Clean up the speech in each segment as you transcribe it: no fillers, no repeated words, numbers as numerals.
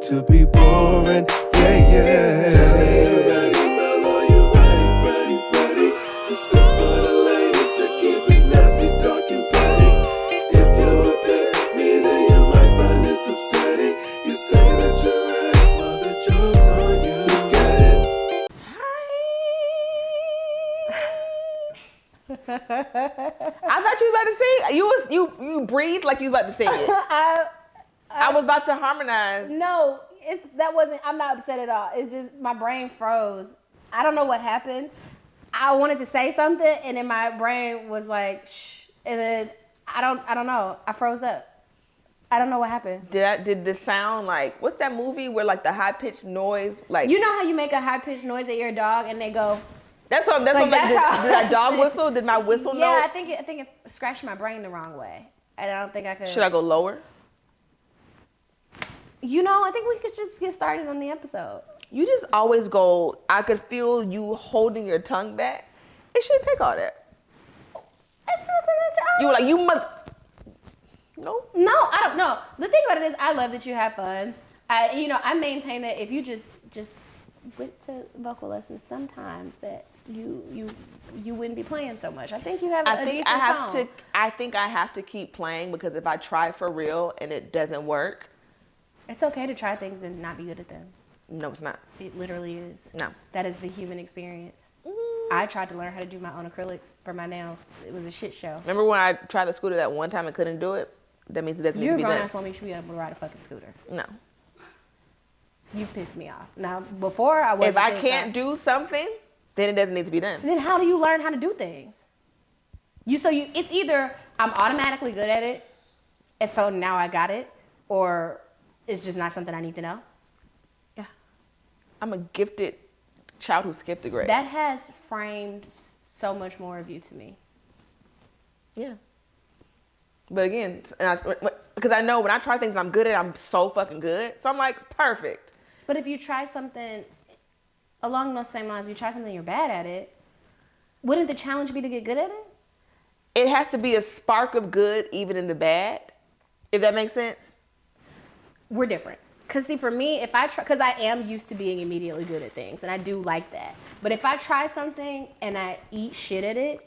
to be boring. Yeah, yeah. Tell me you ready, Mellow, you ready. To spit for the ladies to keep it nasty, dark and petty. If you would pick me, then you might find this upsetting. You say that you're ready, well the joke's on you. Get it? I thought you was about to sing. You breathed like you was about to sing it. I was about to harmonize. No, I'm not upset at all. It's just my brain froze. I don't know what happened. I wanted to say something and then my brain was like, shh. And then I don't know. I froze up. I don't know what happened. Did the sound like, what's that movie where like the high pitched noise, like, you know how you make a high pitched noise at your dog and they go. That's what did that dog whistle? Did my whistle know? Yeah, I think it scratched my brain the wrong way. And I don't think I could. Should I go lower? You know, I think we could just get started on the episode. You just always go, I could feel you holding your tongue back. It shouldn't take all that. It's nothing to tell. You were like, you must. No, I don't know. The thing about it is, I love that you have fun. I maintain that if you just went to vocal lessons sometimes, that you wouldn't be playing so much. I think you have a decent tone. I think I have to keep playing because if I try for real and it doesn't work. It's okay to try things and not be good at them. No, it's not. It literally is. No. That is the human experience. Mm-hmm. I tried to learn how to do my own acrylics for my nails. It was a shit show. Remember when I tried the scooter that one time and couldn't do it? That means it doesn't need to be done. You're a grown-ass woman, you should be able to ride a fucking scooter. No. You pissed me off. Now, before I wasn't. If I can't do something, then it doesn't need to be done. Then how do you learn how to do things? It's either I'm automatically good at it, and so now I got it, or it's just not something I need to know. Yeah. I'm a gifted child who skipped a grade. That has framed so much more of you to me. Yeah. But again, because I know when I try things I'm good at, I'm so fucking good. So I'm like, perfect. But if you try something along those same lines, you try something you're bad at it, wouldn't the challenge be to get good at it? It has to be a spark of good even in the bad, if that makes sense. We're different. Because see, for me, if I try, because I am used to being immediately good at things, and I do like that. But if I try something and I eat shit at it,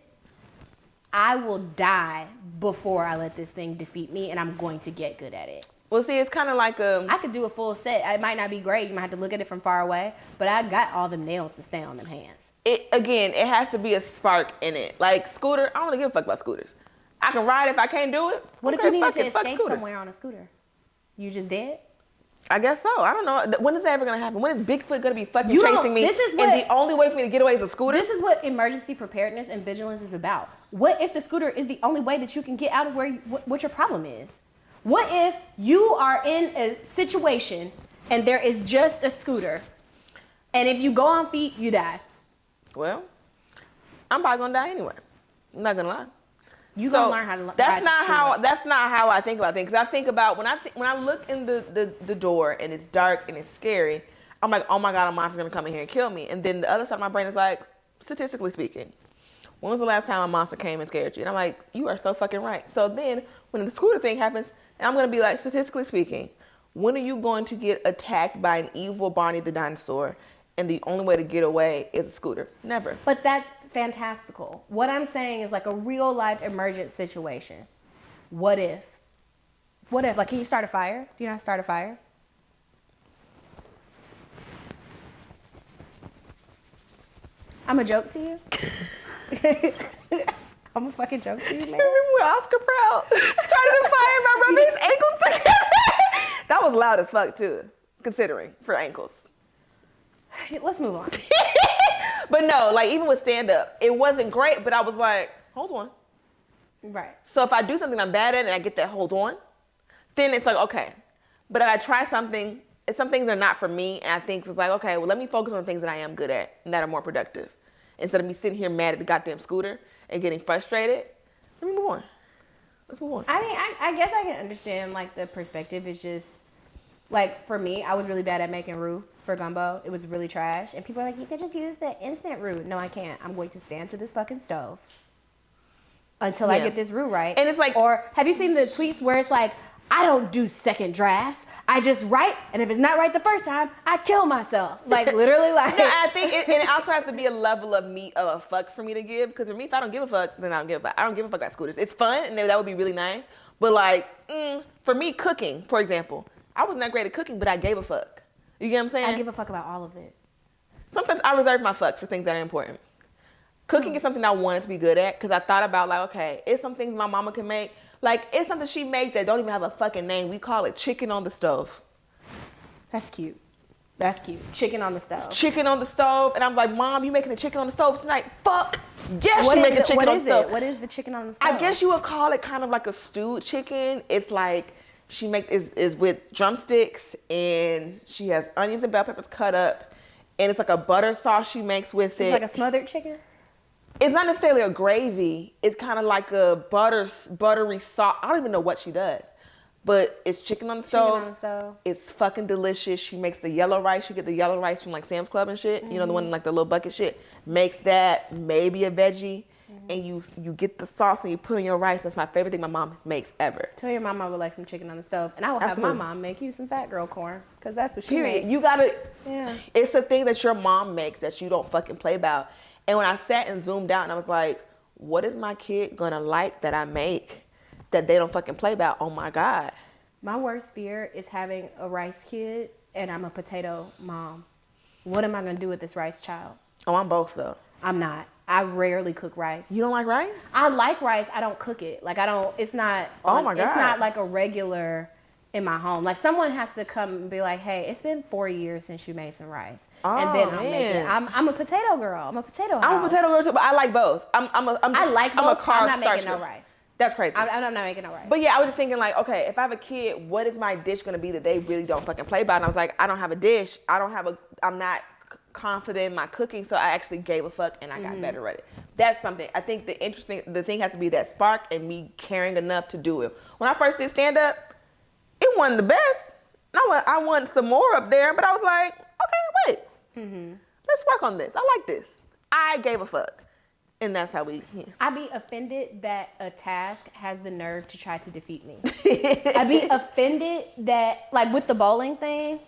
I will die before I let this thing defeat me, and I'm going to get good at it. Well, see, it's kind of like I could do a full set. It might not be great. You might have to look at it from far away, but I got all the nails to stay on them hands. It has to be a spark in it. Like scooter, I don't really give a fuck about scooters. I can ride if I can't do it. What okay, if you needed to fuck escape scooters. somewhere on a scooter? You just dead? I guess so. I don't know. When is that ever going to happen? When is Bigfoot going to be fucking chasing me? And the only way for me to get away is a scooter? This is what emergency preparedness and vigilance is about. What if the scooter is the only way that you can get out of what your problem is? What if you are in a situation and there is just a scooter, and if you go on feet, you die? Well, I'm probably going to die anyway. I'm not going to lie. You gonna learn how to ride that's not how I think about things. Because I think about when I look in the door and it's dark and it's scary, I'm like, oh my God, a monster's gonna come in here and kill me. And then the other side of my brain is like, statistically speaking, when was the last time a monster came and scared you? And I'm like, you are so fucking right. So then when the scooter thing happens, I'm gonna be like, statistically speaking, when are you going to get attacked by an evil Barney the dinosaur and the only way to get away is a scooter? Never. But that's fantastical. What I'm saying is like a real life emergent situation. What if? Like, can you start a fire? Do you know how to start a fire? I'm a joke to you? I'm a fucking joke to you, man. Remember when Oscar Proud started a fire by rubbing his ankles together? That was loud as fuck too, considering for ankles. Let's move on. But no, like even with stand-up, it wasn't great, but I was like, hold on. Right. So if I do something I'm bad at and I get that hold on, then it's like, okay. But if I try something, some things are not for me, and I think it's like, okay, well, let me focus on things that I am good at and that are more productive. Instead of me sitting here mad at the goddamn scooter and getting frustrated, let me move on. Let's move on. I mean, I guess I can understand, like, the perspective is just, like, for me, I was really bad at making roux for gumbo. It was really trash. And people are like, you could just use the instant roux. No, I can't. I'm going to stand to this fucking stove until I get this roux right. And it's like... Or have you seen the tweets where it's like, I don't do second drafts. I just write, and if it's not right the first time, I kill myself. Like literally, like. No, I think it also has to be a level of meat of a fuck for me to give. Because for me, if I don't give a fuck, then I don't give a fuck. I don't give a fuck about scooters. It's fun, and that would be really nice. But like, for me, cooking, for example, I wasn't that great at cooking, but I gave a fuck. You get what I'm saying? I give a fuck about all of it. Sometimes I reserve my fucks for things that are important. Cooking is something I wanted to be good at because I thought about like, okay, it's some things my mama can make. Like, it's something she makes that don't even have a fucking name. We call it chicken on the stove. That's cute. That's cute. Chicken on the stove. Chicken on the stove. And I'm like, Mom, you making the chicken on the stove tonight? Fuck. Yes, you making chicken on the stove. What is the chicken on the stove? I guess you would call it kind of like a stewed chicken. It's like she makes is with drumsticks and she has onions and bell peppers cut up. And it's like a butter sauce she makes with it. It's like a smothered chicken? It's not necessarily a gravy. It's kind of like a buttery sauce. I don't even know what she does. But it's chicken on the stove. Chicken on the stove. It's fucking delicious. She makes the yellow rice. You get the yellow rice from like Sam's Club and shit. Mm-hmm. You know, the one in like the little bucket shit. Makes that, maybe a veggie. Mm-hmm. And you get the sauce and you put in your rice. That's my favorite thing my mom makes ever. Tell your mom I would like some chicken on the stove. And I will have my mom make you some fat girl corn. Because that's what she makes. You gotta, it's a thing that your mom makes that you don't fucking play about. And when I sat and zoomed out and I was like, what is my kid gonna like that I make that they don't fucking play about? Oh my God. My worst fear is having a rice kid and I'm a potato mom. What am I gonna do with this rice child? Oh, I'm both though. I'm not. I rarely cook rice. You don't like rice? I like rice. I don't cook it. Like it's not. Oh my God. It's not like a regular in my home. Like someone has to come and be like, hey, it's been 4 years since you made some rice. And then I'll make it. I'm a potato girl. I'm a potato house. I'm a potato girl too, but I like both. I like both. I'm a carb I'm not making starch no rice. That's crazy. I'm not making no rice. But yeah, I was just thinking like, okay, if I have a kid, what is my dish gonna be that they really don't fucking play about? And I was like, I don't have a dish. I'm not confident in my cooking, so I actually gave a fuck and I got better at it. That's something. I think the thing has to be that spark and me caring enough to do it. When I first did stand up, it wasn't the best. I want some more up there, but I was like, okay, wait. Let's work on this. I like this. I gave a fuck. And that's how we... Yeah. I'd be offended that a task has the nerve to try to defeat me. I'd be offended that, like with the bowling thing,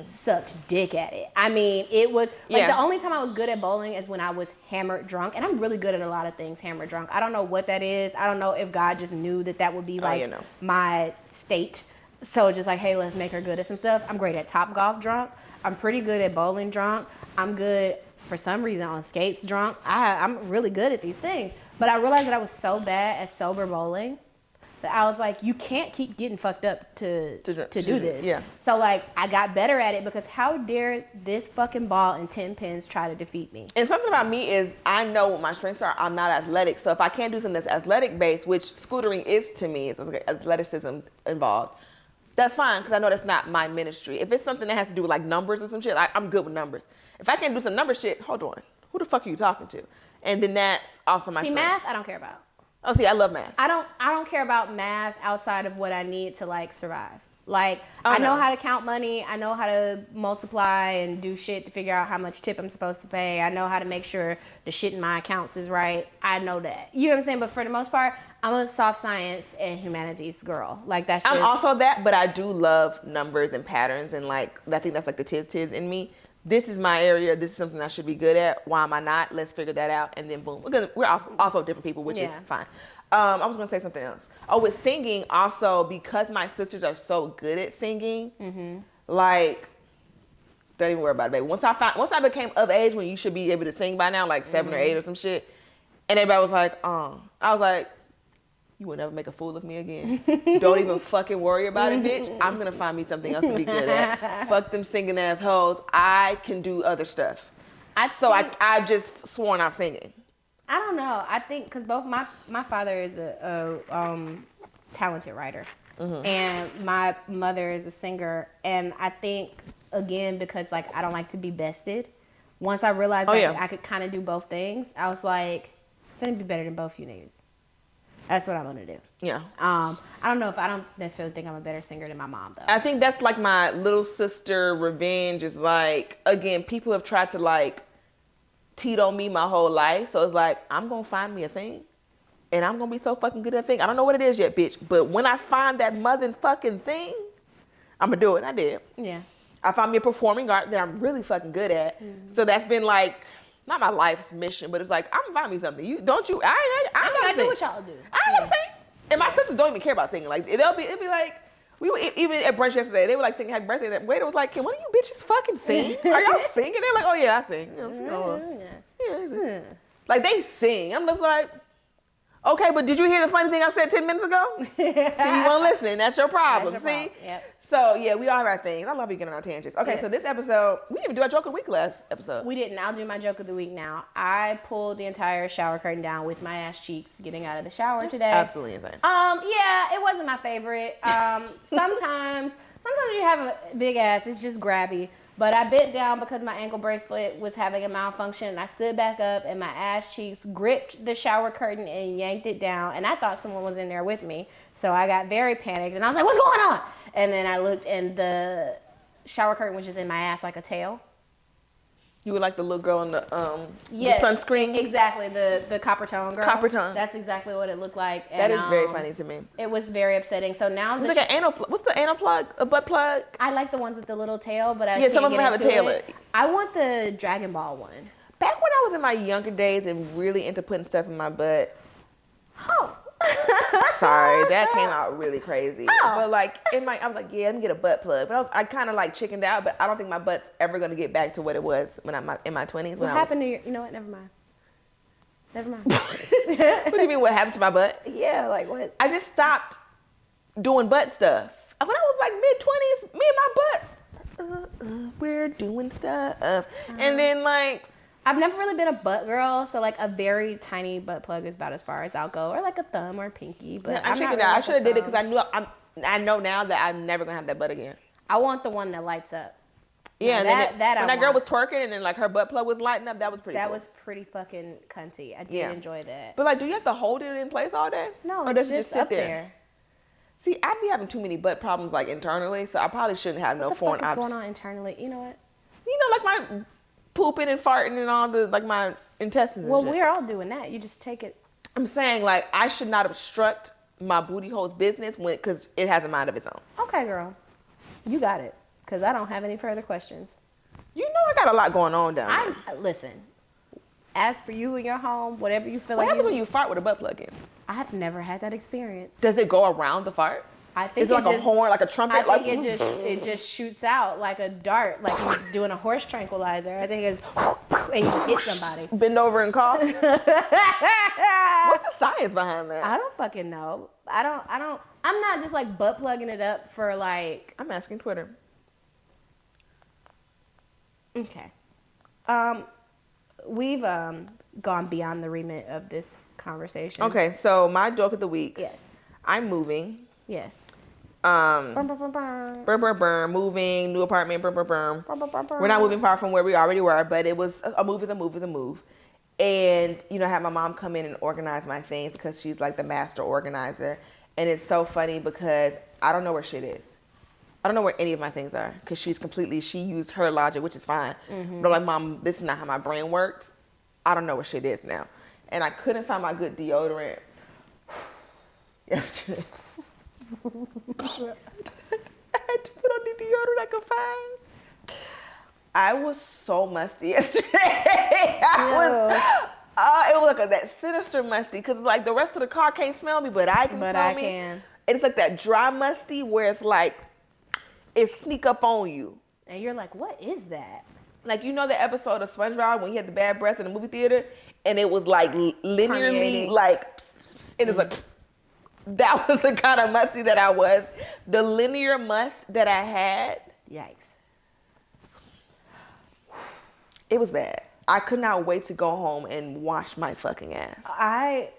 sucked dick at it. I mean, it was... Like the only time I was good at bowling is when I was hammered drunk. And I'm really good at a lot of things hammered drunk. I don't know what that is. I don't know if God just knew that would be like my state. So just like, hey, let's make her good at some stuff. I'm great at Topgolf drunk. I'm pretty good at bowling drunk. I'm good... for some reason on skates drunk. I'm really good at these things. But I realized that I was so bad at sober bowling that I was like, you can't keep getting fucked up to do this. Yeah. So like I got better at it because how dare this fucking ball and 10 pins try to defeat me? And something about me is I know what my strengths are. I'm not athletic. So if I can't do something that's athletic based, which scootering is to me, it's like athleticism involved. That's fine because I know that's not my ministry. If it's something that has to do with like numbers or some shit, I'm good with numbers. If I can't do some number shit, hold on. Who the fuck are you talking to? And then that's also my strength. Math, I don't care about. Oh, see, I love math. I don't care about math outside of what I need to like survive. Like I know how to count money. I know how to multiply and do shit to figure out how much tip I'm supposed to pay. I know how to make sure the shit in my accounts is right. I know that. You know what I'm saying? But for the most part, I'm a soft science and humanities girl. Like that's just... I'm also that, but I do love numbers and patterns and like I think that's like the tiz in me. This is my area. This is something I should be good at. Why am I not? Let's figure that out. And then boom. We're also different people, which is fine. I was going to say something else. Oh, with singing, also, because my sisters are so good at singing, like, don't even worry about it, baby. Once I became of age when you should be able to sing by now, like 7 or 8 or some shit, and everybody was like, I was like, you will never make a fool of me again. Don't even fucking worry about it, bitch. I'm going to find me something else to be good at. Fuck them singing ass hoes. I can do other stuff. I've just sworn off singing. I don't know. I think because both my father is a talented writer, and my mother is a singer, and I think again because like I don't like to be bested. Once I realized I could kind of do both things, I was like, I'm gonna be better than both you niggas. That's what I'm gonna do. Yeah. I don't necessarily think I'm a better singer than my mom though. I think that's like my little sister revenge is like, again, people have tried to like teeter me my whole life. So it's like, I'm gonna find me a thing and I'm gonna be so fucking good at that thing. I don't know what it is yet, bitch. But when I find that motherfucking thing, I'm gonna do it. And I did. Yeah. I found me a performing art that I'm really fucking good at. So that's been like, not my life's mission, but it's like, I'm gonna find me something. You don't you? I do what y'all do. I gotta sing. And my sisters don't even care about singing. Like it'd be like, we were even at brunch yesterday. They were like singing happy birthday. That waiter was like, "Can one of you bitches fucking sing? Are y'all singing?" They're like, "Oh yeah, I sing." You know, yeah. Like they sing. I'm just like, okay, but did you hear the funny thing I said 10 minutes ago? See, you weren't listening. That's your problem. That's your See? problem. Yep. So yeah, we all have our things. I love you getting on our tangents. Okay, Yes. so this episode, we didn't even do our joke of the week last episode. We didn't. I'll do my joke of the week now. I pulled the entire shower curtain down with my ass cheeks getting out of the shower today. Absolutely insane. Yeah, it wasn't my favorite. Sometimes you have a big ass, it's just grabby. But I bent down because my ankle bracelet was having a malfunction, and I stood back up, and my ass cheeks gripped the shower curtain and yanked it down. And I thought someone was in there with me, so I got very panicked, and I was like, "What's going on?" And then I looked, and the shower curtain was just in my ass like a tail. You were like the little girl in the Yes, sunscreen. Exactly, the copper tone girl. Copper tone. That's exactly what it looked like. That And, is very funny to me. It was very upsetting. So now It's like an anal. What's the anal plug? A butt plug? I like the ones with the little tail, but I Yeah, can't some of get them have a into tail. it. I want the Dragon Ball one. Back when I was in my younger days and really into putting stuff in my butt. Oh. Sorry, that came out really crazy. Oh. But like I was like, yeah, let me get a butt plug. But I kind of like chickened out. But I don't think my butt's ever gonna get back to what it was when I'm in my 20s. What happened to your? You know what? Never mind. What do you mean? What happened to my butt? Yeah, like what? I just stopped doing butt stuff. When I was like mid-20s, me and my butt, we're doing stuff, and then like. I've never really been a butt girl, so like a very tiny butt plug is about as far as I'll go, or like a thumb or a pinky. But I chickened out. I should have did it because I know now that I'm never gonna have that butt again. I want the one that lights up. Yeah, Now, when that girl want. was twerking and then like her butt plug was lighting up, that was pretty. That cool. was pretty fucking cunty. I did enjoy that. But like, do you have to hold it in place all day? No, or it's does it just sit up there. See, I'd be having too many butt problems like internally, so I probably shouldn't have no What the foreign fuck is object. going on internally? You know what? You know, like my pooping and farting and all the like my intestines. Well, and shit. we're all doing that. You just take it. I'm saying like I should not obstruct my booty hole's business because it has a mind of its own. Okay, girl. You got it. Because I don't have any further questions. You know I got a lot going on down there. Listen, as for you and your home, whatever you feel What like happens when you fart with a butt plug in? I have never had that experience. Does it go around the fart? I think Is it like a horn, like a trumpet? I think it just shoots out like a dart, like you're doing a horse tranquilizer. I think it's and you just hit somebody. Bend over and cough. What's the science behind that? I don't fucking know. I'm not just like butt plugging it up for like. I'm asking Twitter. Okay. We've gone beyond the remit of this conversation. Okay, so my joke of the week. Yes. I'm moving. Yes. Moving, new apartment, We're not moving far from where we already were, but it was a move is a move is a move. And, you know, I had my mom come in and organize my things because she's like the master organizer. And it's so funny because I don't know where shit is. I don't know where any of my things are because she used her logic, which is fine. But I'm like, Mom, this is not how my brain works. I don't know where shit is now. And I couldn't find my good deodorant yesterday. I had to put on the deodorant I could find. I was so musty yesterday. It was like that sinister musty because like the rest of the car can't smell me, but I can smell me. And it's like that dry musty where it's like it sneak up on you. And you're like, what is that? Like, you know the episode of SpongeBob when he had the bad breath in the movie theater and it was like linearly Permeating. like, it was like, that was the kind of musty that I was. The linear must that I had. Yikes. It was bad. I could not wait to go home and wash my fucking ass. I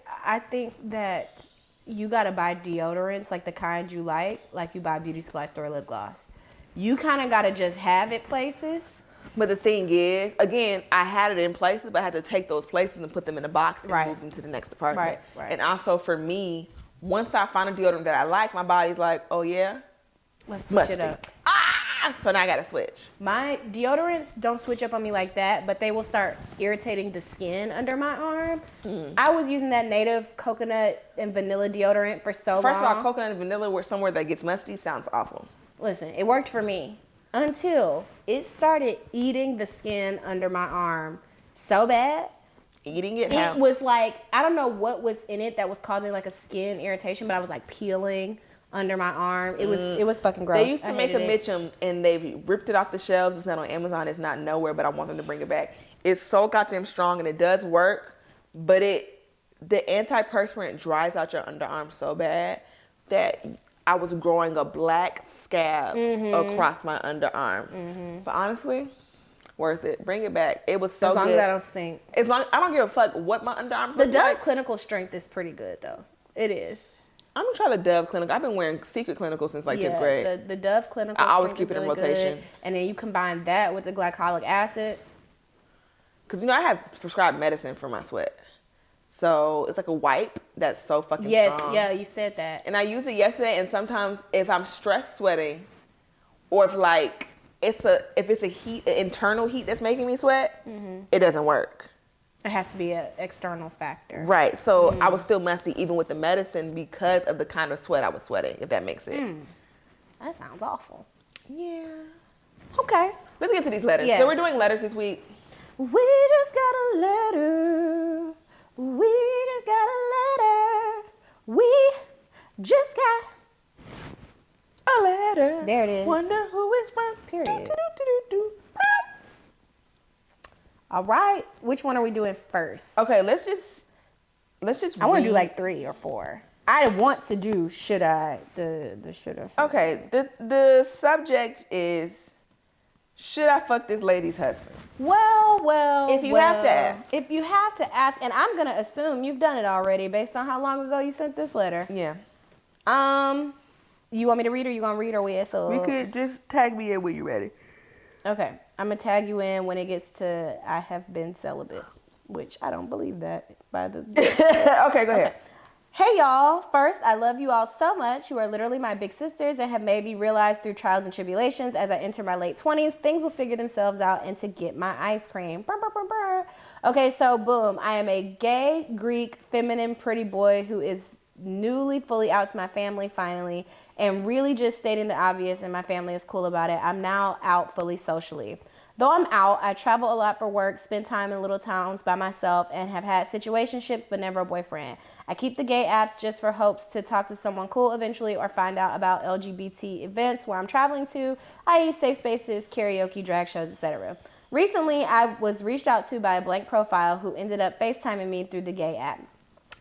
think that you gotta buy deodorants like the kind you like you buy beauty supply store lip gloss. You kind of gotta just have it places. But the thing is, again, I had it in places, but I had to take those places and put them in a box and move them to the next apartment. Right. And also for me, once I find a deodorant that I like, my body's like, oh yeah, Let's switch it up. So now I gotta switch. My deodorants don't switch up on me like that, but they will start irritating the skin under my arm. I was using that native coconut and vanilla deodorant for so long. First of all, coconut and vanilla where somewhere that gets musty sounds awful. Listen, it worked for me until it started eating the skin under my arm so bad. Eating it? It was like, I don't know what was in it that was causing like a skin irritation, but I was like peeling under my arm. It was fucking gross. They used to make a Mitchum and they ripped it off the shelves. It's not on Amazon. It's not nowhere, but I want them to bring it back. It's so goddamn strong and it does work, but the antiperspirant dries out your underarm so bad that I was growing a black scab across my underarm. But honestly, worth it. Bring it back. It was so as long good. as I don't stink. As long I don't give a fuck what my underarms The look Dove like. clinical strength is pretty good though. It is. I'm gonna try the Dove Clinical. I've been wearing Secret Clinical since like 10th grade. The Dove clinical. I always strength keep it is in really rotation. good. And then you combine that with the glycolic acid. Cause I have prescribed medicine for my sweat. So it's like a wipe that's so fucking strong. Yeah, you said that. And I used it yesterday, and sometimes if I'm stress sweating, or if like if it's a heat, an internal heat that's making me sweat, it doesn't work. It has to be an external factor. Right. So I was still musty even with the medicine because of the kind of sweat I was sweating, if that makes sense. That sounds awful. Yeah. Okay. Let's get to these letters. Yes. So we're doing letters this week. We just got a letter. We just got a letter. We just got A letter. There it is. Wonder who it's from. Period. Do-do-do-do-do. All right. Which one are we doing first? Okay, let's just I want to do read. like 3 or 4. I want to do should I the shoulda. Okay, the subject is, should I fuck this lady's husband? Well. If you have to ask. If you have to ask, and I'm gonna assume you've done it already based on how long ago you sent this letter. Yeah. You want me to read or you gonna read or we so? We could just tag me in when you're ready. Okay, I'm gonna tag you in when it gets to I have been celibate, which I don't believe that by the. Okay, go ahead. Hey y'all, first I love you all so much. You are literally my big sisters and have made me realize through trials and tribulations as I enter my late 20s, things will figure themselves out and to get my ice cream. Brr, brr, brr, brr. Okay, so boom, I am a gay, Greek, feminine, pretty boy who is newly fully out to my family finally and really just stating the obvious, and my family is cool about it. I'm now out fully socially. Though I'm out, I travel a lot for work, spend time in little towns by myself, and have had situationships but never a boyfriend. I keep the gay apps just for hopes to talk to someone cool eventually or find out about LGBT events where I'm traveling to, i.e. safe spaces, karaoke, drag shows, etc. Recently, I was reached out to by a blank profile who ended up FaceTiming me through the gay app.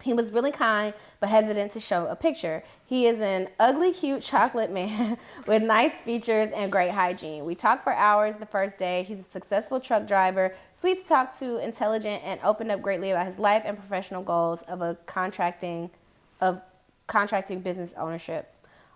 He was really kind, but hesitant to show a picture. He is an ugly, cute chocolate man with nice features and great hygiene. We talked for hours the first day. He's a successful truck driver, sweet to talk to, intelligent, and opened up greatly about his life and professional goals of contracting business ownership.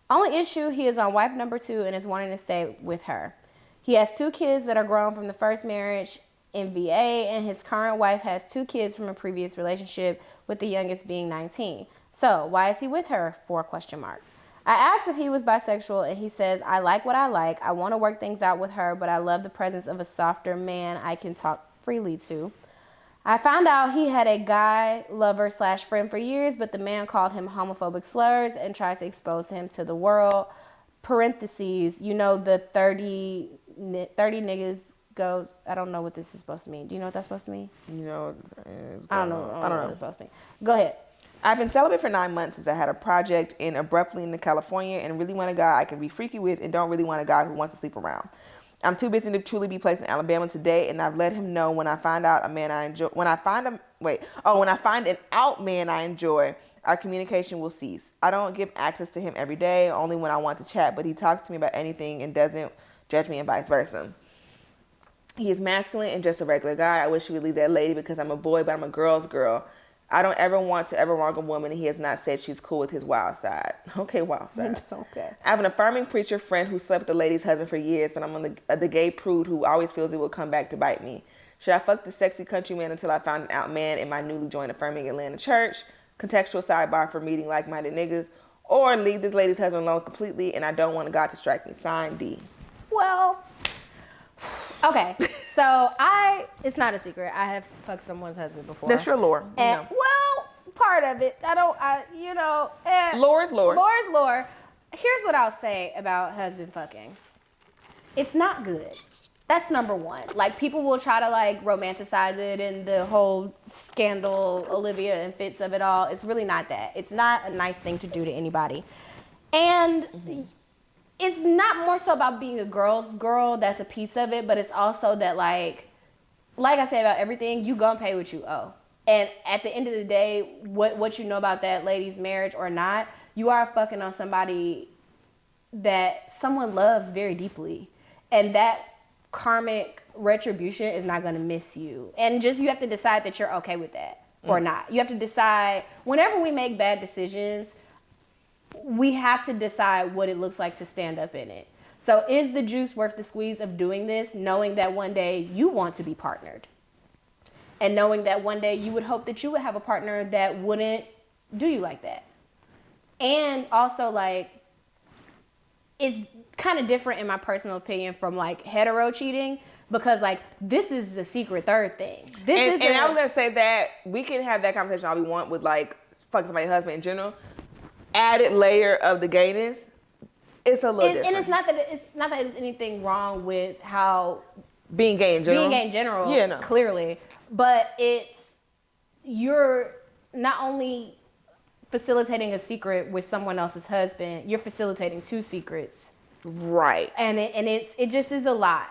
Only issue, he is on wife number 2 and is wanting to stay with her. He has 2 kids that are grown from the first marriage in VA, and his current wife has 2 kids from a previous relationship, with the youngest being 19. So why is he with her? 4 question marks. I asked if he was bisexual, and he says, I like what I like. I want to work things out with her, but I love the presence of a softer man I can talk freely to. I found out he had a guy lover / friend for years, but the man called him homophobic slurs and tried to expose him to the world. Parentheses, you know, the 30 niggas goes. I don't know what this is supposed to mean. Do you know what that's supposed to mean? You know, I don't know what it's supposed to mean. Go ahead. I've been celibate for 9 months since I had a project in abruptly into California and really want a guy I can be freaky with and don't really want a guy who wants to sleep around. I'm too busy to truly be placed in Alabama today, and I've let him know when I find out a man I enjoy. When I find an out man I enjoy, our communication will cease. I don't give access to him every day, only when I want to chat, but he talks to me about anything and doesn't judge me and vice versa. He is masculine and just a regular guy. I wish he would leave that lady because I'm a boy, but I'm a girl's girl. I don't ever want to ever wrong a woman, and he has not said she's cool with his wild side. Okay, wild side. Okay. I have an affirming preacher friend who slept with the lady's husband for years, but I'm on the gay prude who always feels it will come back to bite me. Should I fuck the sexy country man until I found an out man in my newly joined affirming Atlanta church? Contextual sidebar for meeting like-minded niggas. Or leave this lady's husband alone completely, and I don't want God to strike me. Sign D. well, okay. So it's not a secret. I have fucked someone's husband before. That's your lore. And, well, part of it. Lore Lore is lore. Lore is lore. Here's what I'll say about husband fucking. It's not good. That's number one. Like, people will try to, like, romanticize it and the whole scandal, Olivia and Fitz of it all. It's really not that. It's not a nice thing to do to anybody. And it's not more so about being a girl's girl. That's a piece of it. But it's also that, like I say about everything, you gonna pay what you owe. And at the end of the day, what you know about that lady's marriage or not, you are fucking on somebody that someone loves very deeply. And that karmic retribution is not going to miss you. And just you have to decide that you're okay with that or not. You have to decide, whenever we make bad decisions, we have to decide what it looks like to stand up in it. So is the juice worth the squeeze of doing this, knowing that one day you want to be partnered? And knowing that one day you would hope that you would have a partner that wouldn't do you like that. And also, like, it's kind of different in my personal opinion from, like, hetero cheating, because, like, this is a secret third thing. And I was going to say that we can have that conversation all we want with, like, fucking somebody's husband in general. Added layer of the gayness, it's a little different. And it's not that there's anything wrong with how being gay in general. Yeah, no. Clearly. But you're not only facilitating a secret with someone else's husband, you're facilitating two secrets. Right. And it just is a lot.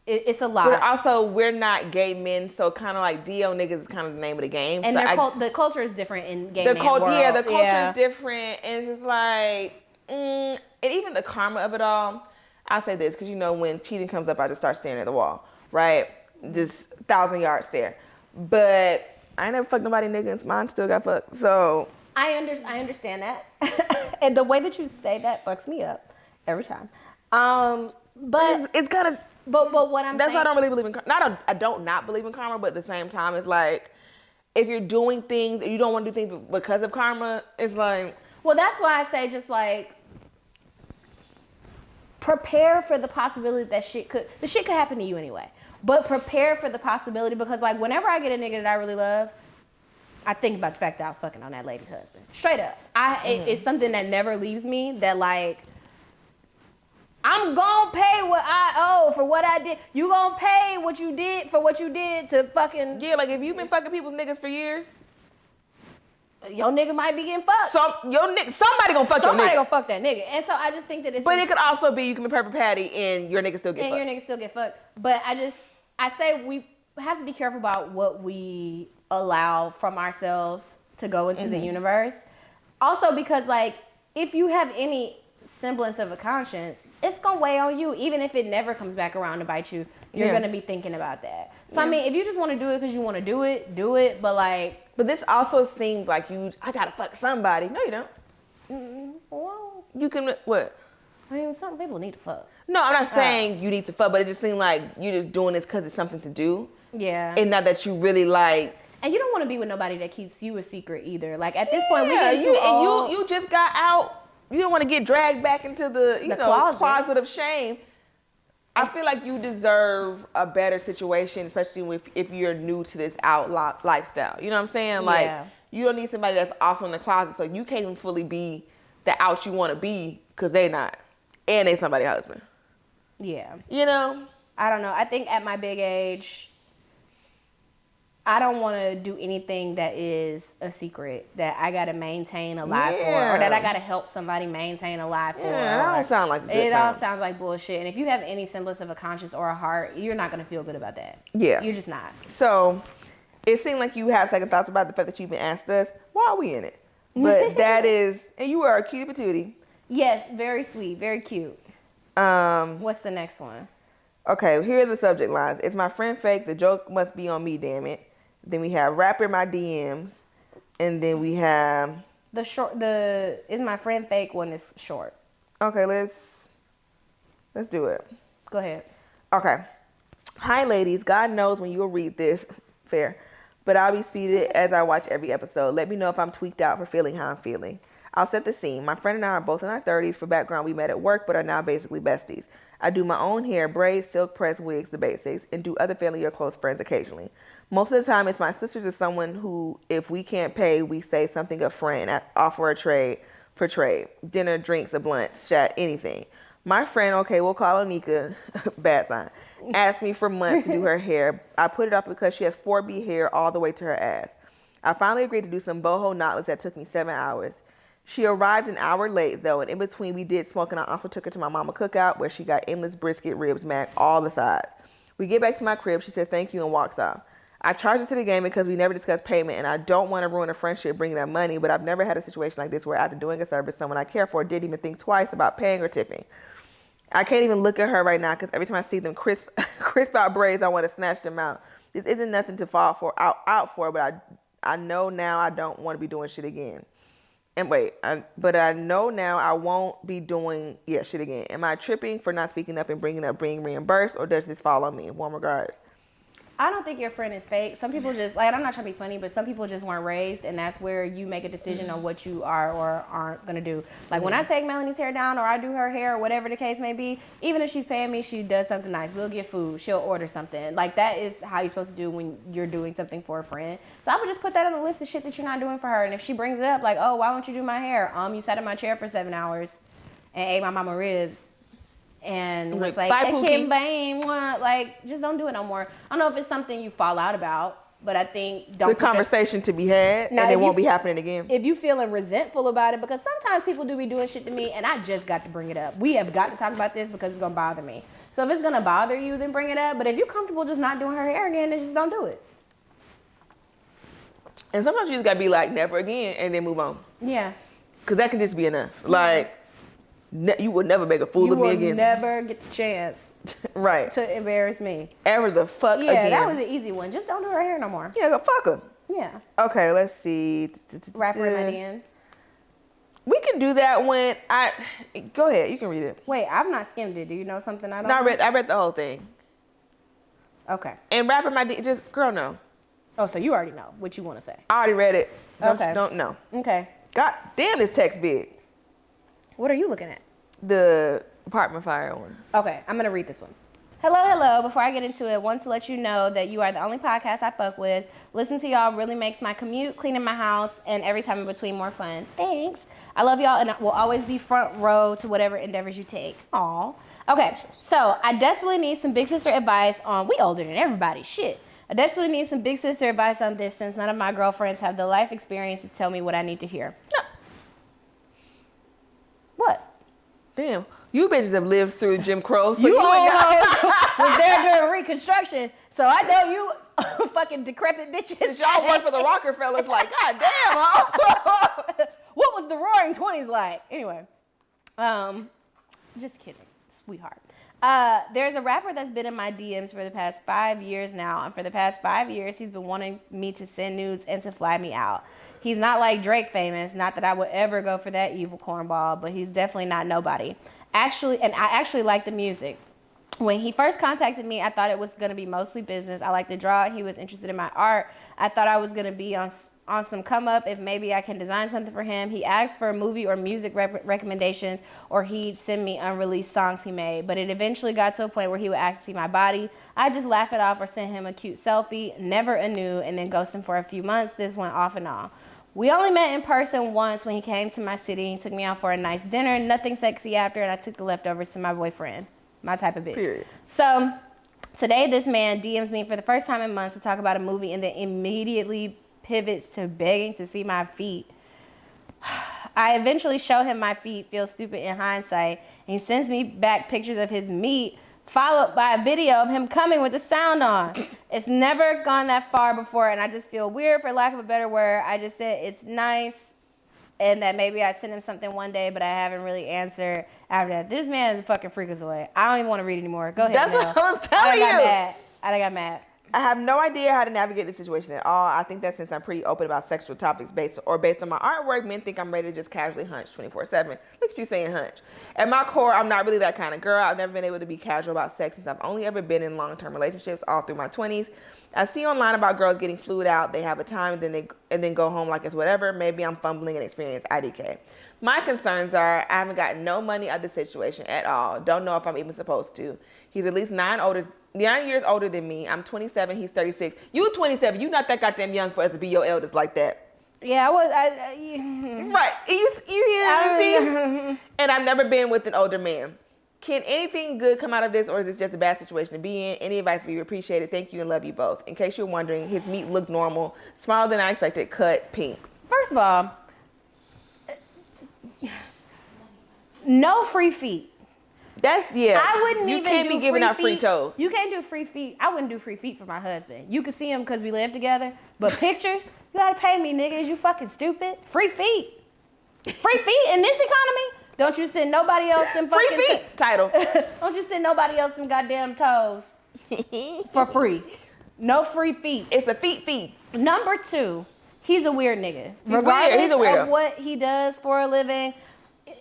It's a lot. But also, we're not gay men, so kind of like DO niggas is kind of the name of the game. And so the culture is different in gay men world. Yeah, the culture is different, and it's just like, and even the karma of it all. I'll say this, because you know when cheating comes up, I just start staring at the wall, right? Just 1,000 yard stare. But I ain't never fucked nobody, nigga, and mine still got fucked. So I understand that, and the way that you say that fucks me up every time. But it's kind of. But what I'm that's saying. why I don't really believe in karma. I don't not believe in karma, but at the same time, it's like if you're doing things and you don't want to do things because of karma, it's like. Well, that's why I say just like prepare for the possibility that shit could happen to you anyway. But prepare for the possibility, because like whenever I get a nigga that I really love, I think about the fact that I was fucking on that lady's husband. Straight up. It's something that never leaves me, that like I'm gonna pay what I owe for what I did. You gonna pay what you did for what you did to fucking. Yeah, like if you've been fucking people's niggas for years, your nigga might be getting fucked. Somebody gonna fuck your nigga. Somebody gonna fuck that nigga. And so I just think that it's. But it could also be you can be purple patty and your nigga still get fucked. And your nigga still get fucked. But I say we have to be careful about what we allow from ourselves to go into the universe. Also because like if you have any semblance of a conscience, it's gonna weigh on you, even if it never comes back around to bite you. You're gonna be thinking about that. So I mean, if you just want to do it because you want to do it. But like, but this also seems like I gotta fuck somebody. No, you don't. Well, you can what? I mean, some people need to fuck. No, I'm not saying you need to fuck, but it just seems like you're just doing this because it's something to do. Yeah. And not that you really like. And you don't want to be with nobody that keeps you a secret either. Like at this point, we get too old. And you just got out. You don't want to get dragged back into the closet of shame. I feel like you deserve a better situation, especially if you're new to this lifestyle. You know what I'm saying? Like, you don't need somebody that's also in the closet, so you can't even fully be the out you want to be because they not. And they somebody's husband. Yeah. You know? I don't know. I think at my big age, I don't want to do anything that is a secret that I got to maintain alive for, or that I got to help somebody maintain alive for. Yeah, that don't sound like a good It time. all sounds like bullshit. And if you have any semblance of a conscience or a heart, you're not going to feel good about that. Yeah. You're just not. So it seemed like you have second thoughts about the fact that you even asked us, why are we in it? But that is, and you are a cutie patootie. Yes, very sweet, very cute. What's the next one? Okay, here are the subject lines. Is my friend fake? The joke must be on me, damn it. Then we have rapper my DMs, and then we have is my friend fake one is short. Okay, let's do it. Go ahead. Okay. Hi ladies, God knows when you will read this. Fair. But I'll be seated as I watch every episode. Let me know if I'm tweaked out for feeling how I'm feeling. I'll set the scene. My friend and I are both in our 30s. For background, we met at work but are now basically besties. I do my own hair, braids, silk press, wigs, the basics, and do other family or close friends occasionally. Most of the time, it's my sisters or someone who, if we can't pay, we say something upfront and offer a trade for trade. Dinner, drinks, a blunt, chat, anything. My friend, okay, we'll call her Nika, bad sign, asked me for months to do her hair. I put it off because she has 4B hair all the way to her ass. I finally agreed to do some boho knotless that took me 7 hours. She arrived an hour late, though, and in between we did smoke, and I also took her to my mama cookout where she got endless brisket, ribs, mac, all the sides. We get back to my crib, she says thank you and walks off. I charged her to the game because we never discussed payment, and I don't want to ruin a friendship bringing up money, but I've never had a situation like this where after doing a service, someone I care for didn't even think twice about paying or tipping. I can't even look at her right now because every time I see them crisp out braids, I want to snatch them out. This isn't nothing to fall for out for, but I know now I don't want to be doing shit again. And but I know now I won't be doing shit again. Am I tripping for not speaking up and bringing up being reimbursed, or does this fall on me? Warm regards. I don't think your friend is fake. Some people just, like, I'm not trying to be funny, but some people just weren't raised, and that's where you make a decision on what you are or aren't going to do. Like, when I take Melanie's hair down or I do her hair or whatever the case may be, even if she's paying me, she does something nice. We'll get food. She'll order something. Like, that is how you're supposed to do when you're doing something for a friend. So I would just put that on the list of shit that you're not doing for her. And if she brings it up, like, oh, why won't you do my hair? You sat in my chair for 7 hours and ate my mama ribs. And was like, I can't blame one. Like, just don't do it no more. I don't know if it's something you fall out about, but I think don't. The conversation to be had, now, and it won't be happening again. If you feeling resentful about it, because sometimes people do be doing shit to me, and I just got to bring it up. We have got to talk about this because it's gonna bother me. So if it's gonna bother you, then bring it up. But if you're comfortable just not doing her hair again, then just don't do it. And sometimes you just gotta be like, never again, and then move on. Yeah. Because that can just be enough. Like. You will never make a fool of me again. You will never get the chance right. to embarrass me. Ever the fuck again. Yeah, that was an easy one. Just don't do her hair no more. Yeah, go fuck her. Yeah. Okay, let's see. Rapper in my DMs. We can do that when go ahead, you can read it. Wait, I've not skimmed it. Do you know something I don't know? I read the whole thing. Okay. And rapper in my DMs, just, girl, no. Oh, so you already know what you want to say. I already read it. Don't know. Okay. God damn, this text big. What are you looking at? The apartment fire one. Okay, I'm going to read this one. Hello. Before I get into it, want to let you know that you are the only podcast I fuck with. Listen to y'all really makes my commute, cleaning my house, and every time in between more fun. Thanks. I love y'all, and I will always be front row to whatever endeavors you take. Aw. Okay, so I desperately need some big sister advice on, we older than everybody, shit. I desperately need some big sister advice on this since none of my girlfriends have the life experience to tell me what I need to hear. No. What? Damn, you bitches have lived through Jim Crow. So you almost was there during Reconstruction, so I know you fucking decrepit bitches. Y'all work for the Rockefellers, like, god damn. What was the Roaring 20s like? Anyway, just kidding, sweetheart. There's a rapper that's been in my DMs for the past 5 years now, and for the past 5 years, he's been wanting me to send nudes and to fly me out. He's not like Drake famous, not that I would ever go for that evil cornball, but he's definitely not nobody. I actually like the music. When he first contacted me, I thought it was gonna be mostly business. I like to draw, he was interested in my art. I thought I was gonna be on some come up if maybe I can design something for him. He asked for movie or music recommendations, or he'd send me unreleased songs he made. But it eventually got to a point where he would ask to see my body. I just laugh it off or send him a cute selfie, never a nude, and then ghost him for a few months. This went off and on. We only met in person once when he came to my city. He took me out for a nice dinner, nothing sexy after, and I took the leftovers to my boyfriend. My type of bitch. Period. So today this man DMs me for the first time in months to talk about a movie and then immediately pivots to begging to see my feet. I eventually show him my feet, feel stupid in hindsight, and he sends me back pictures of his meat, followed by a video of him coming with the sound on. It's never gone that far before, and I just feel weird, for lack of a better word. I just said it's nice, and that maybe I send him something one day, but I haven't really answered after that. This man is a fucking freakazoid. I don't even want to read anymore. Go ahead. That's Mel. what I was telling you. I got mad. I have no idea how to navigate this situation at all. I think that since I'm pretty open about sexual topics based on my artwork, men think I'm ready to just casually hunch 24/7. Look at you saying hunch. At my core, I'm not really that kind of girl. I've never been able to be casual about sex since I've only ever been in long-term relationships all through my 20s. I see online about girls getting flued out. They have a time and then go home like it's whatever. Maybe I'm fumbling and experience IDK. My concerns are I haven't gotten no money out of the situation at all. Don't know if I'm even supposed to. He's at least 9 years older than me. I'm 27. He's 36. You 27. You not that goddamn young for us to be your eldest like that. Yeah, I was. Right. You see? And I've never been with an older man. Can anything good come out of this, or is this just a bad situation to be in? Any advice would be appreciated. Thank you and love you both. In case you're wondering, his meat looked normal, smaller than I expected, cut pink. First of all, no free feet. That's, yeah. I wouldn't you even can't do be giving free out free feet. toes. You can't do free feet. I wouldn't do free feet for my husband. You can see him because we live together, but pictures, you gotta pay me, nigga. Is you fucking stupid? Free feet. Free feet in this economy? Don't you send nobody else them fucking Free feet title. Don't you send nobody else them goddamn toes for free. No free feet. It's a feet. Number 2, he's a weird nigga. He's Regardless weird. He's a weirdo. of what he does for a living,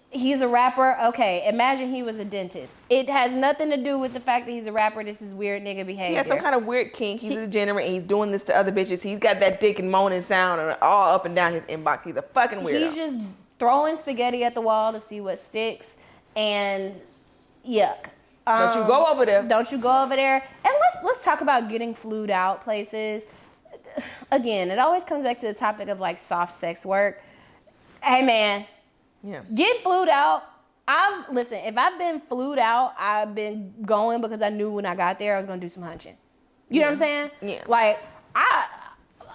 he's a rapper. Okay, imagine he was a dentist. It has nothing to do with the fact that he's a rapper. This is weird nigga behavior. He has some kind of weird kink. He's a degenerate and he's doing this to other bitches. He's got that dick and moaning sound all up and down his inbox. He's a fucking weirdo. He's just throwing spaghetti at the wall to see what sticks, and yuck. Don't you go over there. Don't you go over there. And let's talk about getting flued out places. Again, it always comes back to the topic of like soft sex work. Hey man, Yeah. get flued out. Listen, if I've been flued out, I've been going because I knew when I got there I was gonna do some hunching. You know what I'm saying? Yeah. Like I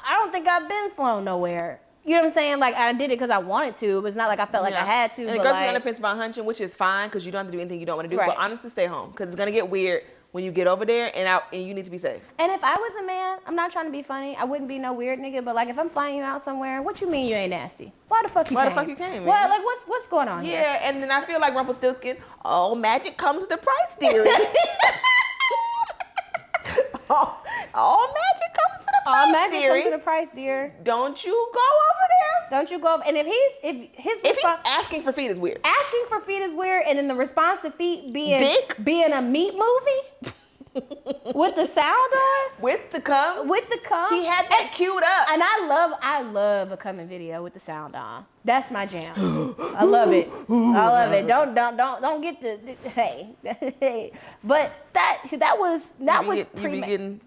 don't think I've been flown nowhere. You know what I'm saying? Like, I did it because I wanted to. It was not like I felt like I had to. And but it goes like, on the fence about hunching, which is fine because you don't have to do anything you don't want to do. Right. But honestly, stay home because it's going to get weird when you get over there and you need to be safe. And if I was a man, I'm not trying to be funny. I wouldn't be no weird nigga. But like, if I'm flying you out somewhere, what you mean you ain't nasty? Why the fuck you came? Why the fuck you came, man? What? Like, what's going on here? Yeah, and then I feel like Rumpelstiltskin, all magic comes with the price, dearie. all magic comes with the price, All magic dearie. comes with a price, dear. Don't you go over there. Don't you go? And if If he's asking for feet is weird. asking for feet is weird, and then the response to feet being Dick? being a meat movie with the sound on, With the cum. He had that queued up. And I love a coming video with the sound on. That's my jam. I love it. I love it. Don't get the hey. But that was You premeditated.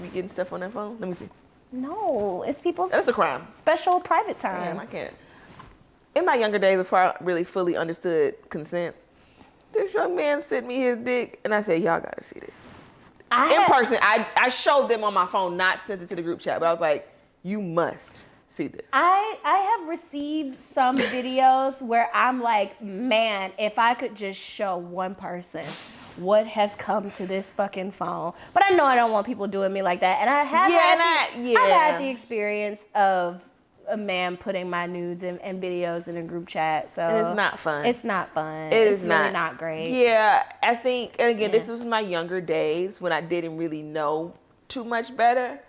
be getting stuff on that phone? Let me see. No, it's people's That's a crime. special private time. Damn, I can't. In my younger days, before I really fully understood consent, this young man sent me his dick, and I said, y'all gotta see this. In person, I showed them on my phone, not sent it to the group chat, but I was like, you must see this. I have received some videos where I'm like, man, if I could just show one person what has come to this fucking phone. But I know I don't want people doing me like that. And I have I've had the experience of a man putting my nudes and videos in a group chat. So It's not fun. It's not fun. It's really not great. Yeah, I think, and again, this was my younger days when I didn't really know too much better.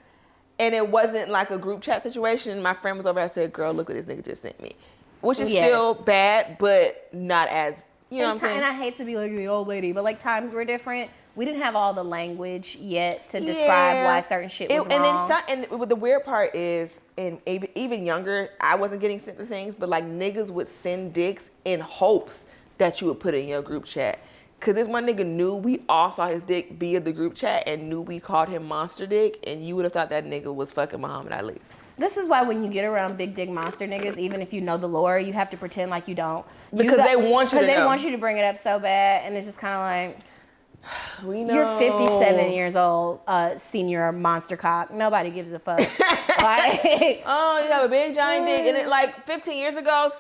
And it wasn't like a group chat situation. My friend was over, I said, girl, look what this nigga just sent me. Which is still bad, but not as, you know what I'm saying? And I hate to be like the old lady, but like times were different. We didn't have all the language yet to describe why certain shit was wrong. And the weird part is, and even younger, I wasn't getting sent the things, but like niggas would send dicks in hopes that you would put it in your group chat. Cause this one nigga knew we all saw his dick via the group chat and knew we called him Monster Dick, and you would have thought that nigga was fucking Muhammad Ali. This is why when you get around big dick monster niggas, even if you know the lore, you have to pretend like you don't. Because they want you to know. Because they want you to bring it up so bad, and it's just kind of like, We know. you're 57 years old, senior monster cock. Nobody gives a fuck. Like, oh, you have a big giant dick. And it like 15 years ago,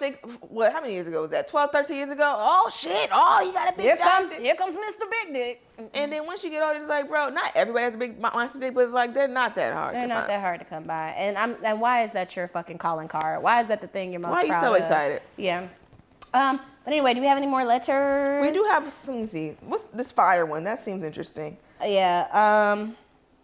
how many years ago was that? 12, 13 years ago? Oh shit, oh, you got a big giant dick. Here comes Mr. Big Dick. And then once you get older, it's like, bro, not everybody has a big monster dick, but it's like, they're not that hard They're not that hard to come by. And why is that your fucking calling card? Why is that the thing you're most proud of? Why are you so excited? Yeah. But anyway, do we have any more letters? We do have some. Let's see, what's this fire one? That seems interesting. Yeah.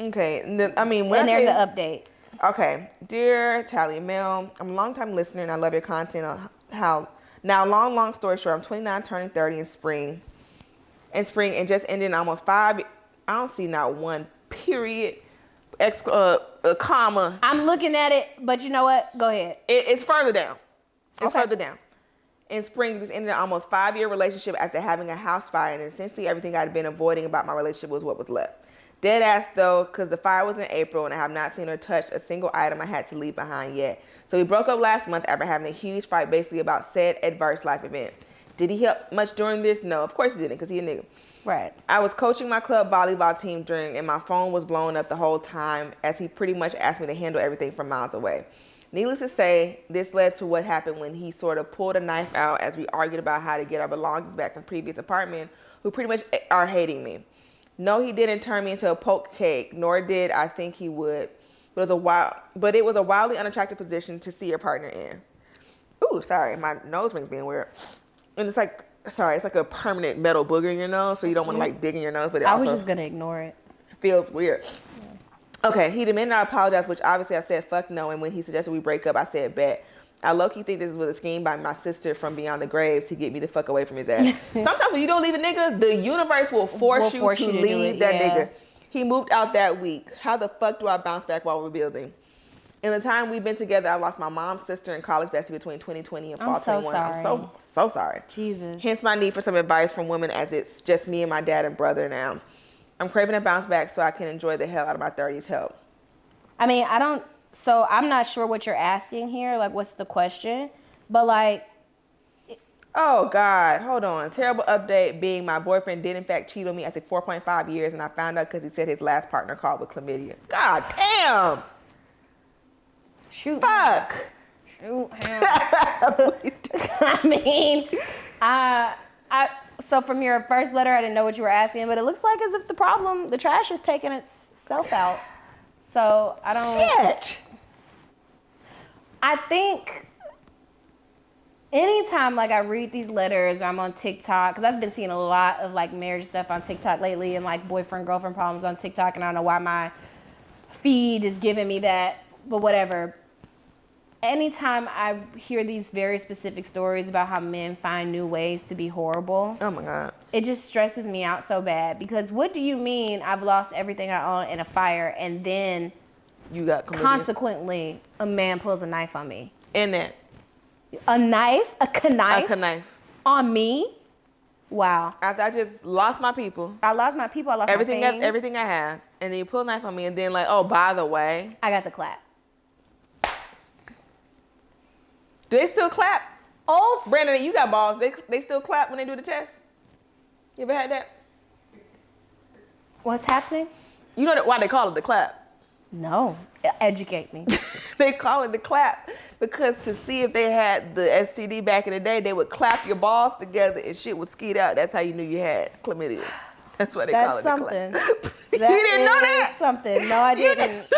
Okay. And there's an update. Okay, dear Talley Mail, I'm a long-time listener and I love your content. Long story short, I'm 29, turning 30 in spring, and just ended almost 5. I don't see not one period, comma. I'm looking at it, but you know what? Go ahead. It's further down. It's Okay. further down. In spring, just ended an almost 5-year relationship after having a house fire, and essentially everything I'd been avoiding about my relationship was what was left. Dead ass though, because the fire was in April and I have not seen or touched a single item I had to leave behind yet. So we broke up last month after having a huge fight basically about said adverse life event. Did he help much during this? No, of course he didn't, because he a nigga. Right. I was coaching my club volleyball team and my phone was blowing up the whole time as he pretty much asked me to handle everything from miles away. Needless to say, this led to what happened when he sort of pulled a knife out as we argued about how to get our belongings back from previous apartment, who pretty much are hating me. No, he didn't turn me into a poke cake, nor did I think he would. But it was a wildly unattractive position to see your partner in. Ooh, sorry, my nose ring's being weird. And it's like a permanent metal booger in your nose, so you don't want to like dig in your nose, but I was just gonna ignore it. Feels weird. Okay, he demanded I apologize, which obviously I said fuck no, and when he suggested we break up, I said bet. I low-key think this was a scheme by my sister from beyond the grave to get me the fuck away from his ass. Sometimes when you don't leave a nigga, the universe will force you to leave that nigga. He moved out that week. How the fuck do I bounce back while rebuilding? In the time we've been together, I lost my mom, sister, and college bestie between 2020 and fall 21. Sorry. I'm so sorry. Jesus. Hence my need for some advice from women, as it's just me and my dad and brother now. I'm craving a bounce back so I can enjoy the hell out of my 30s help. I mean, so I'm not sure what you're asking here. Like, what's the question? But like, oh God, hold on. Terrible update being my boyfriend did in fact cheat on me after 4.5 years, and I found out because he said his last partner called with chlamydia. God damn. Shoot. Fuck. Shoot him. I mean, so from your first letter, I didn't know what you were asking, but it looks like as if the trash is taking itself out. So I don't. Shit. I think anytime like I read these letters or I'm on TikTok, because I've been seeing a lot of like marriage stuff on TikTok lately and like boyfriend girlfriend problems on TikTok, and I don't know why my feed is giving me that, but whatever. Anytime I hear these very specific stories about how men find new ways to be horrible, Oh my God. it just stresses me out so bad, because what do you mean I've lost everything I own in a fire and then You got chlamydia. consequently a man pulls a knife on me? In that. A knife? A knife? A knife. On me? Wow. After I just lost my people. I lost my people, I lost my things. Everything I have. And then you pull a knife on me and then like, oh, by the way. I got the clap. Do they still clap? Old. Brandon, you got balls. They still clap when they do the test? You ever had that? What's happening? You know why they call it the clap? No. Educate me. They call it the clap because to see if they had the STD back in the day, they would clap your balls together and shit would skeet out. That's how you knew you had chlamydia. That's why they call it That's the something. clap. You didn't know that? Something. No, I didn't. I didn't.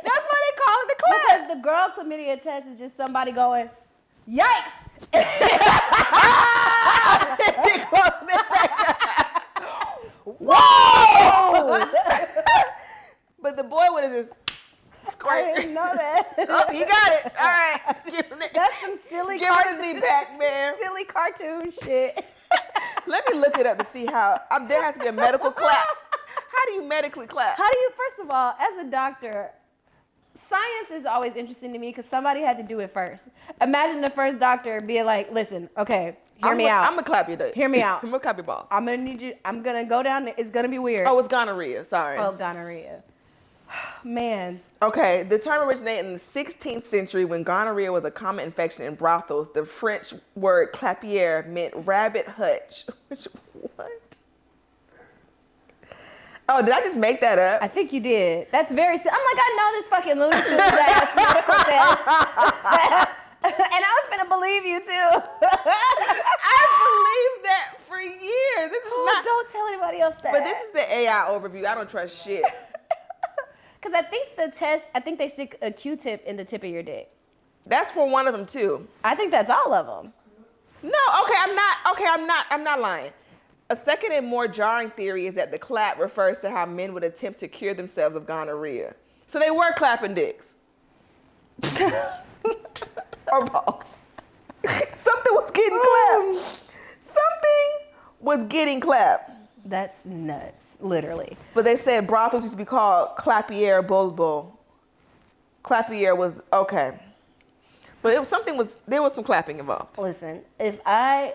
That's why they call it the clap. Because the girl chlamydia test is just somebody going, yikes! Whoa! But the boy would have just I squirted. didn't know that. Oh, you got it. All right. Give him That's some silly Give her the Z-Pack, man. silly cartoon shit. Let me look it up to see how. There has to be a medical clap. How do you medically clap? How do you, first of all, as a doctor, science is always interesting to me because somebody had to do it first. Imagine the first doctor being like, listen, okay, hear me out. I'm going to clap your dick. Hear me out. I'm going to clap your balls. I'm going to need you, I'm going to go down there. It's going to be weird. Oh, it's gonorrhea. Sorry. Oh, gonorrhea. Man. Okay, the term originated in the 16th century when gonorrhea was a common infection in brothels. The French word clapier meant rabbit hutch. What? Oh, did I just make that up? I think you did. That's very, I'm like, I know this fucking Looney Tunes ass medical test. And I was gonna believe you too. I believed that for years. This is not, Don't tell anybody else that. but this is the AI overview. I don't trust shit. Because I think the test, I think they stick a Q-tip in the tip of your dick. That's for one of them too. I think that's all of them. No, I'm not lying. A second and more jarring theory is that the clap refers to how men would attempt to cure themselves of gonorrhea. So they were clapping dicks. Or balls. Something was getting clapped. Something was getting clapped. That's nuts, literally. But they said brothels used to be called clapier bulbul. Clapier was okay. But it was there was some clapping involved. Listen, if I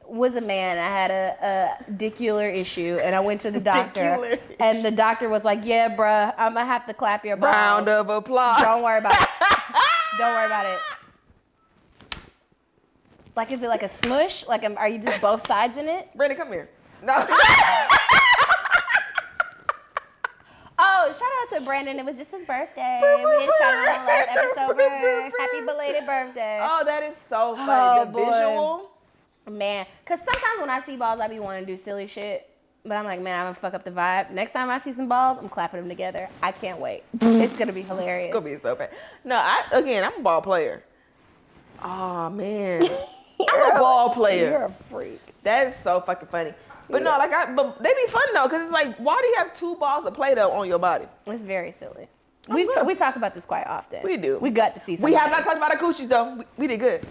was a man, I had a dicular issue, and I went to the doctor, and the doctor was like, "Yeah, bruh, I'm gonna have to clap your balls." Round of applause. Don't worry about it. Don't worry about it. Like, is it like a smush? Like, are you just both sides in it? Brandon, come here. No. Oh, shout out to Brandon. It was just his birthday. We didn't shout out on the last episode. Happy belated birthday. Oh, that is so funny. The boy. visual. Man, because sometimes when I see balls, I be wanting to do silly shit. But I'm like, man, I'm going to fuck up the vibe. Next time I see some balls, I'm clapping them together. I can't wait. It's going to be hilarious. It's going to be so bad. No, I'm a ball player. Oh, man. I'm a ball player. You're a freak. That is so fucking funny. But no, but they be fun though, because it's like, why do you have 2 balls of Play-Doh on your body? It's very silly. We talk about this quite often. We do. We got to see something. We have not talked about our coochies though. We did good.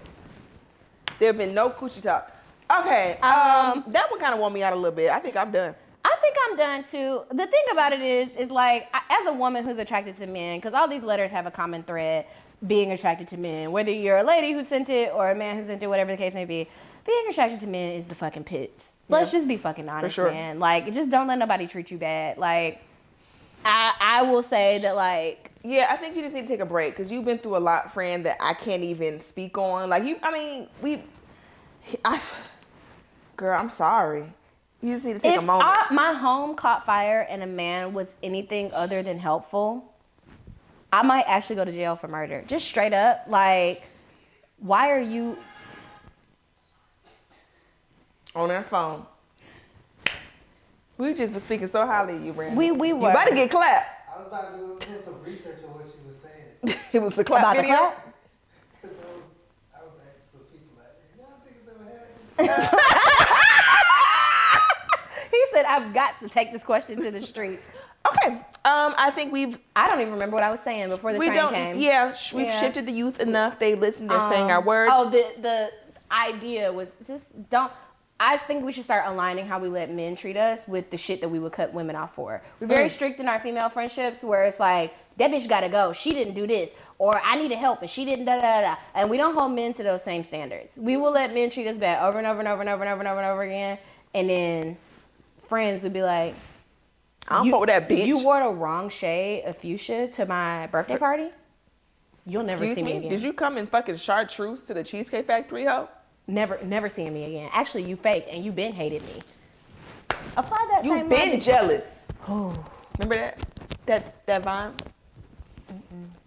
There have been no coochie talk. Okay, that one kind of wore me out a little bit. I think I'm done. I think I'm done too. The thing about it is like, as a woman who's attracted to men, because all these letters have a common thread, being attracted to men, whether you're a lady who sent it or a man who sent it, whatever the case may be, being attracted to men is the fucking pits. Let's just be fucking honest, sure. man. Like, just don't let nobody treat you bad. Like, I will say that, like... Yeah, I think you just need to take a break, because you've been through a lot, friend, that I can't even speak on. Like, girl, I'm sorry. You just need to take a moment. If my home caught fire and a man was anything other than helpful, I might actually go to jail for murder. Just straight up. Like, why are you... on their phone. We just been speaking so highly of you, Brandon. We were. You about to get clapped. I was about to do some research on what you were saying. It was the clap About video. the clap? Because I was asking some people like, y'all niggas ever had this? He said, I've got to take this question to the streets. Okay. I think I don't even remember what I was saying before the train came. Yeah, we've shifted the youth enough. They listen. They're saying our words. Oh, the idea was just don't. I think we should start aligning how we let men treat us with the shit that we would cut women off for. We're very strict in our female friendships where it's like, that bitch gotta go. She didn't do this. Or I need help and she didn't da-da-da-da. And we don't hold men to those same standards. We will let men treat us bad over and over and over and over and over and over and over again. And then friends would be like, I don't fuck with that bitch. You wore the wrong shade of fuchsia to my birthday party? You'll never see me again. Did you come in fucking chartreuse to the Cheesecake Factory, ho? Never seeing me again. Actually, you fake and you been hated me. Apply that You same been logic. jealous. Oh. Remember that Vine?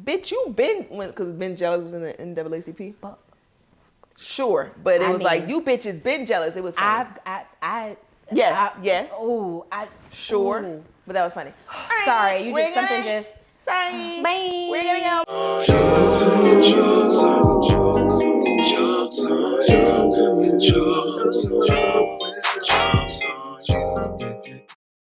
Bitch, you been because been jealous was in the NAACP. Sure, but it was like you bitches been jealous. It was funny. Yes. Oh, Sure, ooh. but that was funny. Sorry, you just something just. Sorry. Bye. We're gonna go. Shout out to you.